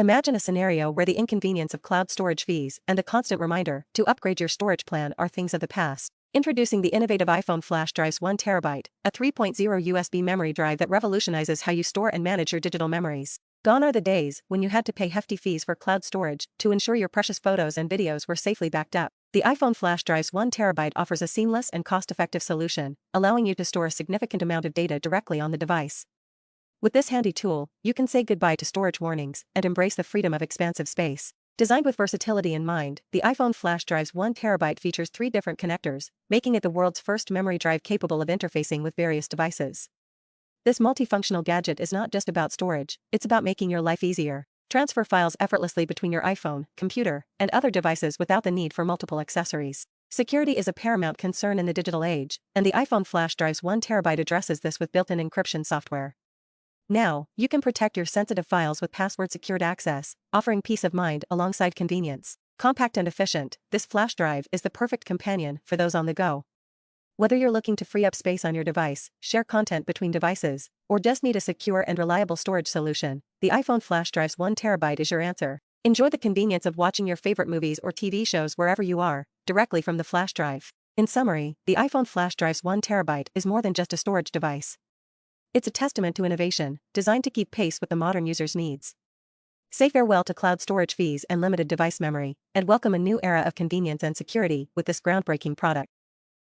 Imagine a scenario where the inconvenience of cloud storage fees and the constant reminder to upgrade your storage plan are things of the past. Introducing the innovative iPhone flash drive's 1TB, a 3.0 USB memory drive that revolutionizes how you store and manage your digital memories. Gone are the days when you had to pay hefty fees for cloud storage to ensure your precious photos and videos were safely backed up. The iPhone flash drive's 1TB offers a seamless and cost-effective solution, allowing you to store a significant amount of data directly on the device. With this handy tool, you can say goodbye to storage warnings and embrace the freedom of expansive space. Designed with versatility in mind, the iPhone flash drive's 1TB features 3 different connectors, making it the world's first memory drive capable of interfacing with various devices. This multifunctional gadget is not just about storage, it's about making your life easier. Transfer files effortlessly between your iPhone, computer, and other devices without the need for multiple accessories. Security is a paramount concern in the digital age, and the iPhone flash drive's 1TB addresses this with built-in encryption software. Now, you can protect your sensitive files with password-secured access, offering peace of mind alongside convenience. Compact and efficient, this flash drive is the perfect companion for those on the go. Whether you're looking to free up space on your device, share content between devices, or just need a secure and reliable storage solution, the iPhone flash drive's 1TB is your answer. Enjoy the convenience of watching your favorite movies or TV shows wherever you are, directly from the flash drive. In summary, the iPhone flash drive's 1TB is more than just a storage device. It's a testament to innovation, designed to keep pace with the modern user's needs. Say farewell to cloud storage fees and limited device memory, and welcome a new era of convenience and security with this groundbreaking product.